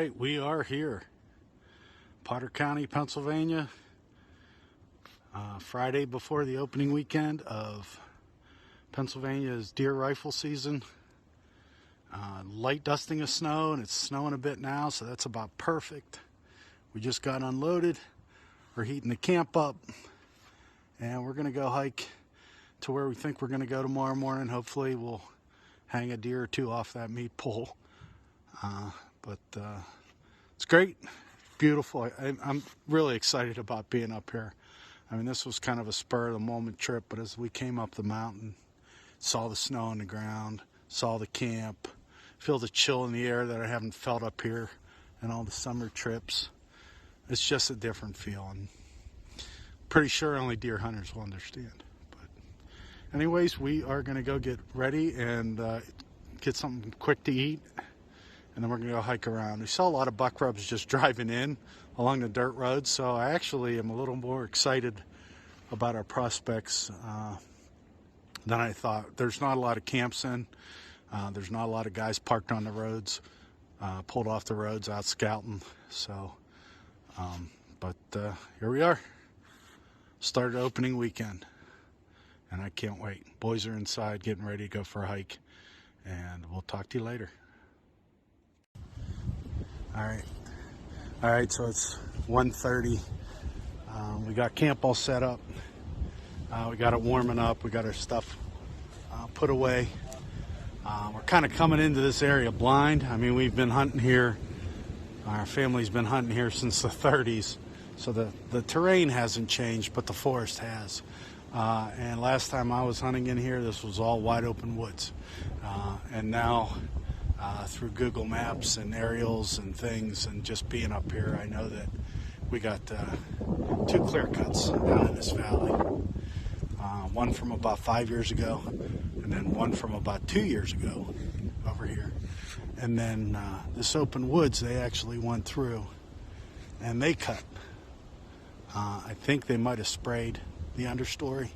right, we are here. Potter County, Pennsylvania. Friday before the opening weekend of Pennsylvania's deer rifle season. Light dusting of snow, and it's snowing a bit now, so that's about perfect. We just got unloaded. We're heating the camp up, and we're going to go hike to where we think we're going to go tomorrow morning. Hopefully we'll hang a deer or two off that meat pole. But it's great, beautiful. I'm really excited about being up here. I mean, this was kind of a spur of the moment trip, but as we came up the mountain, saw the snow on the ground, saw the camp, feel the chill in the air that I haven't felt up here in all the summer trips. It's just a different feeling. Pretty sure only deer hunters will understand. But anyways, we are going to go get ready and get something quick to eat, and then we're going to go hike around. We saw a lot of buck rubs just driving in along the dirt road, so I actually am a little more excited about our prospects than I thought. There's not a lot of camps in. There's not a lot of guys parked on the roads, pulled off the roads out scouting. So, but here we are. Started opening weekend, and I can't wait. Boys are inside getting ready to go for a hike, and we'll talk to you later. All right, so it's 1:30. We got camp all set up. We got it warming up. We got our stuff put away. We're kind of coming into this area blind. I mean, we've been hunting here. Our family's been hunting here since the 30s. So the terrain hasn't changed, but the forest has. And last time I was hunting in here, this was all wide open woods. And now, through Google Maps and aerials and things, and just being up here, I know that we got 2 clear cuts down in this valley. One from about 5 years ago, and then one from about 2 years ago over here. And then this open woods, they actually went through and they cut. I think they might have sprayed the understory,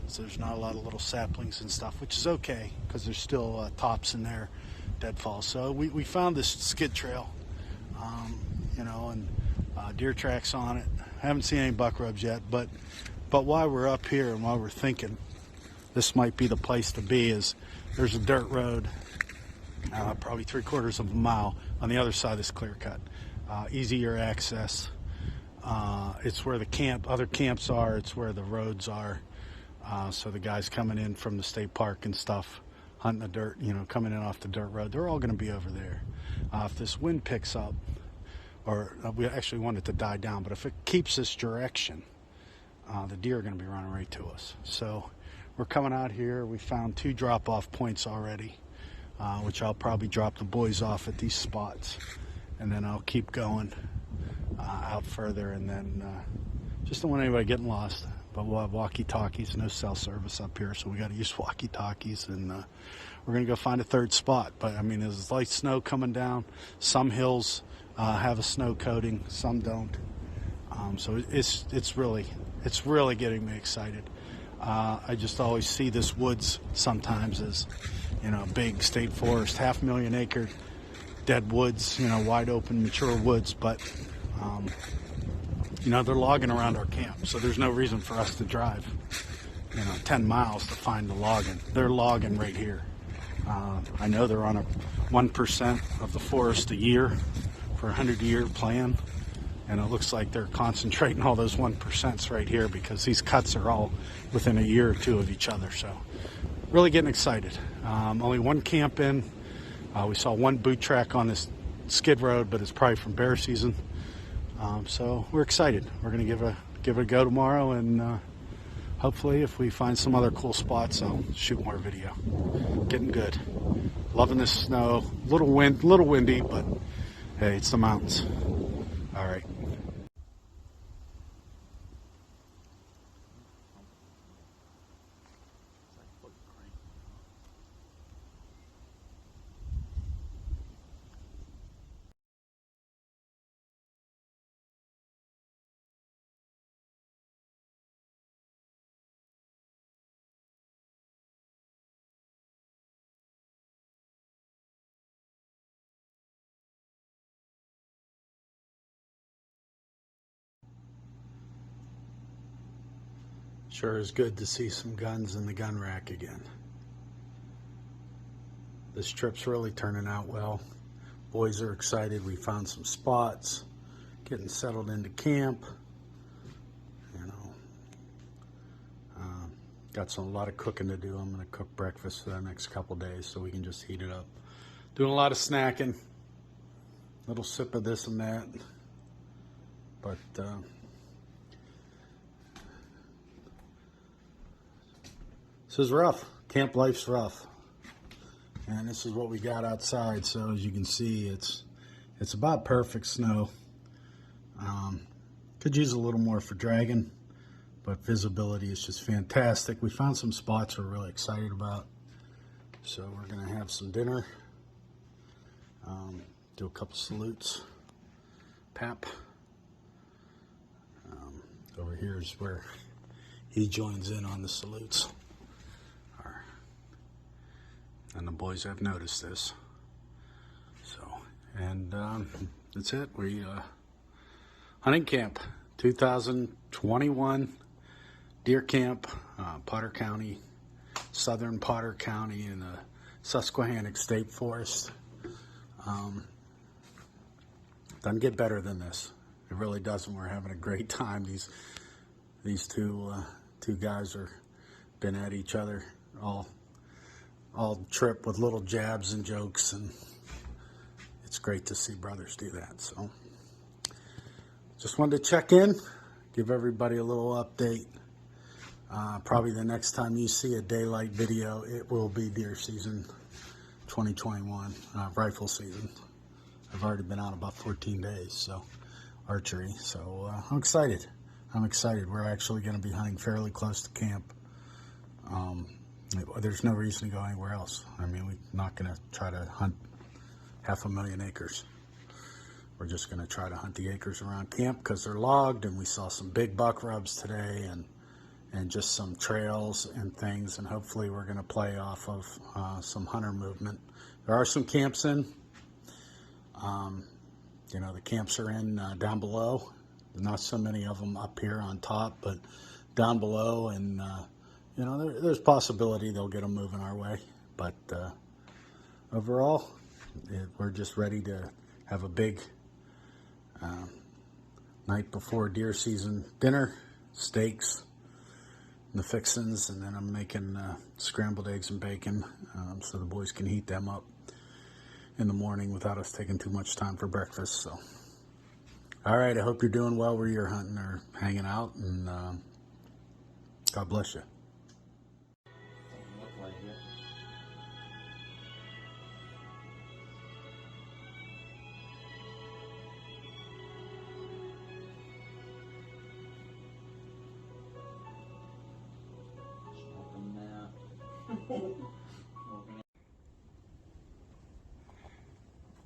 so there's not a lot of little saplings and stuff, which is okay because there's still tops in there, deadfalls. So we found this skid trail, and deer tracks on it. I haven't seen any buck rubs yet, but while we're up here and while we're thinking this might be the place to be, is there's a dirt road, probably 3/4 of a mile on the other side of this clear cut. Easier access. It's where the other camps are. It's where the roads are. So the guys coming in from the state park and stuff, hunting the dirt, coming in off the dirt road, they're all going to be over there. If this wind picks up, or we actually want it to die down, but if it keeps this direction, the deer are going to be running right to us. So we're coming out here. We found 2 drop-off points already, which I'll probably drop the boys off at these spots, and then I'll keep going out further, and then just don't want anybody getting lost. But we'll have walkie-talkies. No cell service up here, so we got to use walkie-talkies, and we're going to go find a 3rd spot. But I mean, there's light snow coming down. Some hills have a snow coating, some don't. So it's really getting me excited. I just always see this woods sometimes as, big state forest, 500,000 acre dead woods, wide open, mature woods, but they're logging around our camp, so there's no reason for us to drive 10 miles to find the logging. They're logging right here. I know they're on a 1% of the forest a year for a 100-year plan, and it looks like they're concentrating all those 1% right here because these cuts are all within a year or 2 of each other. So really getting excited. Only 1 camp in. We saw 1 boot track on this skid road, but it's probably from bear season. So we're excited. We're going to give it a go tomorrow, and hopefully if we find some other cool spots, I'll shoot more video. Getting good. Loving this snow. Little windy, but hey, it's the mountains. All right. Sure is good to see some guns in the gun rack again. This trip's really turning out well. Boys are excited. We found some spots, getting settled into camp. You know, got a lot of cooking to do. I'm going to cook breakfast for the next couple days so we can just heat it up. Doing a lot of snacking, little sip of this and that, but this is rough. Camp life's rough. And this is what we got outside. So as you can see, it's about perfect snow. Could use a little more for dragging, but visibility is just fantastic. We found some spots we're really excited about. So we're gonna have some dinner, do a couple salutes. Pap. Over here is where he joins in on the salutes. And the boys have noticed this. So, and that's it. We hunting camp 2021 deer camp, Potter County, southern Potter County in the Susquehannock State Forest. Doesn't get better than this. It really doesn't. We're having a great time. These two guys are been at each other all trip with little jabs and jokes, and it's great to see brothers do that. So just wanted to check in, give everybody a little update. Probably the next time you see a daylight video, it will be deer season 2021, rifle season. I've already been out about 14 days, so archery. So I'm excited. We're actually going to be hunting fairly close to camp. There's no reason to go anywhere else. I mean, we're not going to try to hunt 500,000 acres. We're just going to try to hunt the acres around camp because they're logged, and we saw some big buck rubs today and just some trails and things, and hopefully we're going to play off of some hunter movement. There are some camps in. You know, the camps are in down below. Not so many of them up here on top, but down below, and you know, there's possibility they'll get them moving our way. But overall, we're just ready to have a big night before deer season dinner, steaks, and the fixins, and then I'm making scrambled eggs and bacon so the boys can heat them up in the morning without us taking too much time for breakfast. So, all right, I hope you're doing well where you're hunting or hanging out, and God bless you.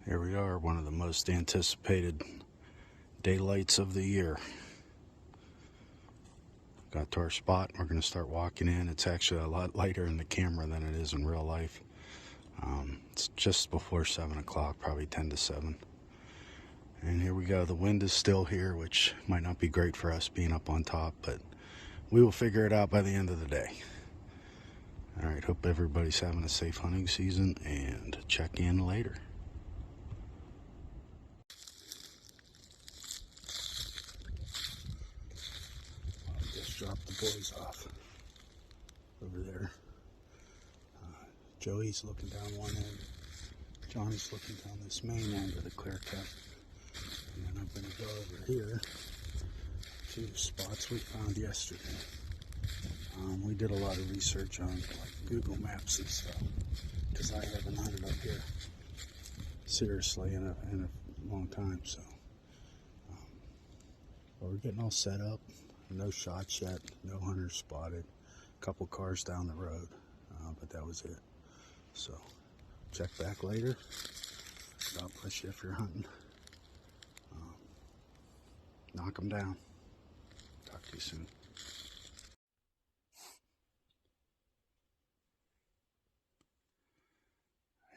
Here we are, one of the most anticipated daylights of the year. Got to our spot. We're going to start walking in. It's actually a lot lighter in the camera than it is in real life. It's just before 7 o'clock, probably 10 to 7. And here we go. The wind is still here, which might not be great for us being up on top, but we will figure it out by the end of the day. All right, hope everybody's having a safe hunting season, and check in later. I'll just drop the boys off over there. Joey's looking down one end. Johnny's looking down this main end of the clear cut. And then I'm going to go over here to the spots we found yesterday. We did a lot of research on like Google Maps and stuff because I haven't hunted up here seriously in a long time. So, but we're getting all set up. No shots yet. No hunters spotted. A couple cars down the road, but that was it. So, check back later. God bless you if you're hunting. Knock them down. Talk to you soon.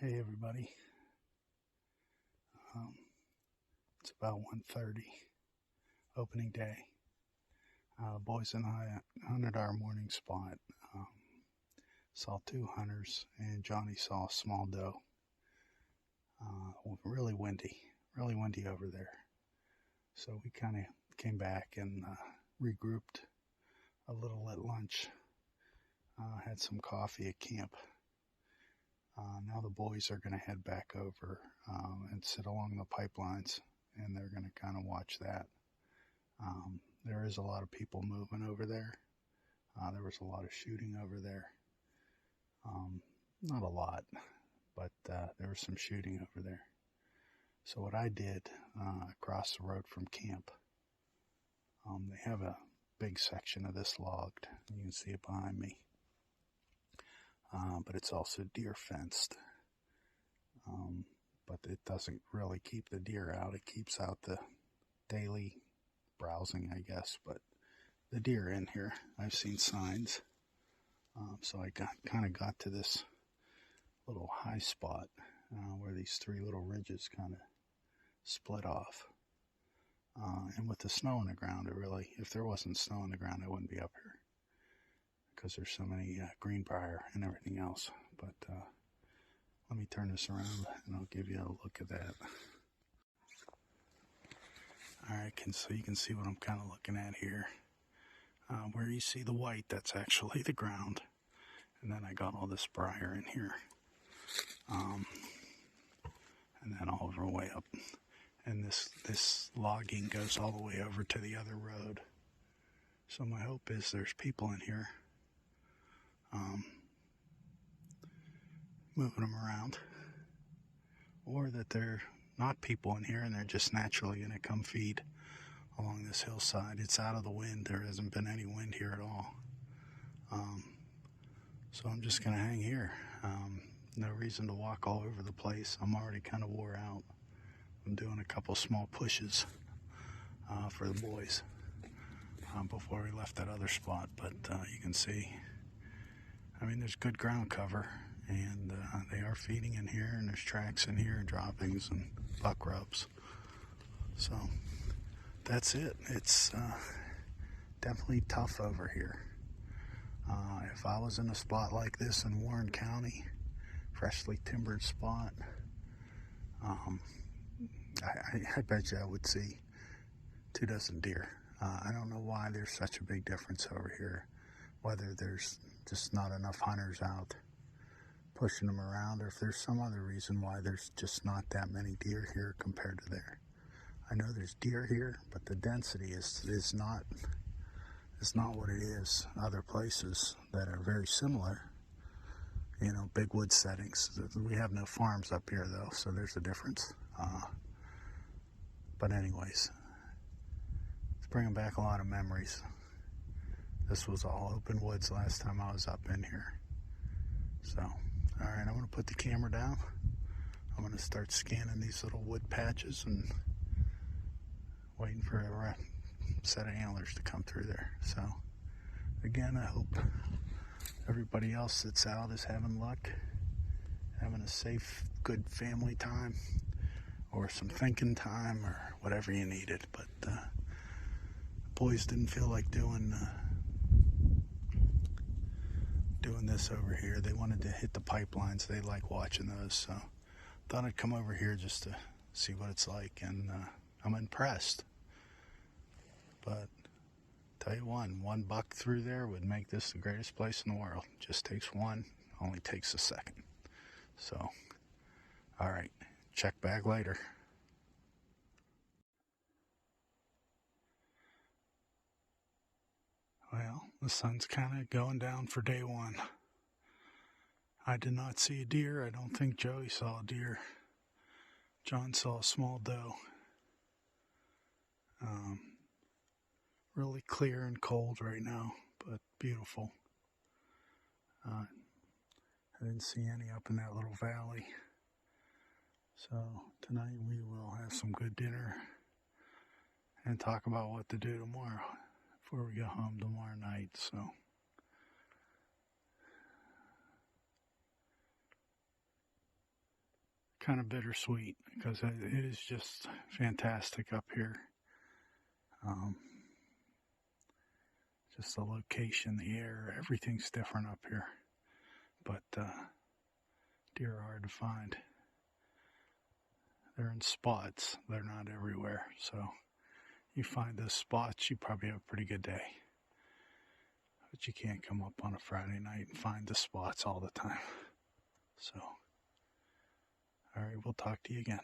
Hey everybody. It's about 1:30, opening day. The boys and I hunted our morning spot. Saw 2 hunters, and Johnny saw a small doe. Really windy over there. So we kind of came back and regrouped a little at lunch. Had some coffee at camp. Now the boys are going to head back over and sit along the pipelines, and they're going to kind of watch that. There is a lot of people moving over there. There was a lot of shooting over there. Not a lot, but there was some shooting over there. So what I did across the road from camp, they have a big section of this logged. You can see it behind me. But it's also deer fenced. But it doesn't really keep the deer out. It keeps out the daily browsing, I guess. But the deer in here, I've seen signs. So I kind of got to this little high spot where these 3 little ridges kind of split off. And with the snow on the ground, if there wasn't snow on the ground, I wouldn't be up here, because there's so many greenbrier and everything else. But let me turn this around and I'll give you a look at that. Alright, so you can see what I'm kind of looking at here. Where you see the white, that's actually the ground. And then I got all this briar in here. And then all the way up. And this logging goes all the way over to the other road. So my hope is there's people in here moving them around, or that they're not people in here and they're just naturally going to come feed along this hillside. It's out of the wind. There hasn't been any wind here at all. So I'm just going to hang here. No reason to walk all over the place. I'm already kind of wore out. I'm doing a couple small pushes for the boys before we left that other spot. But you can see, I mean, there's good ground cover, and they are feeding in here, and there's tracks in here, droppings and buck rubs. So that's it. It's definitely tough over here. If I was in a spot like this in Warren County, freshly timbered spot, I bet you I would see 2 dozen deer. I don't know why there's such a big difference over here, whether there's just not enough hunters out pushing them around, or if there's some other reason why there's just not that many deer here compared to there. I know there's deer here, but the density is not what it is other places that are very similar. You know, big wood settings. We have no farms up here though, so there's a difference. But anyways, it's bringing back a lot of memories. This was all open woods last time I was up in here. So, alright, I'm going to put the camera down. I'm going to start scanning these little wood patches and waiting for a set of antlers to come through there. So, again, I hope everybody else that's out is having luck, having a safe, good family time, or some thinking time, or whatever you needed. But the boys didn't feel like doing this over here. They wanted to hit the pipelines. They like watching those, so thought I'd come over here just to see what it's like, and I'm impressed. But tell you one buck through there would make this the greatest place in the world. Just takes one, only takes a second. So, all right, check back later. Well, the sun's kind of going down for day 1. I did not see a deer. I don't think Joey saw a deer. John saw a small doe. Really clear and cold right now, but beautiful. I didn't see any up in that little valley. So tonight we will have some good dinner and talk about what to do tomorrow before we go home tomorrow night. So kind of bittersweet, because it is just fantastic up here. Just the location, the air, everything's different up here. But deer are hard to find. They're in spots. They're not everywhere. So you find those spots, you probably have a pretty good day. But you can't come up on a Friday night and find the spots all the time. So, all right, we'll talk to you again.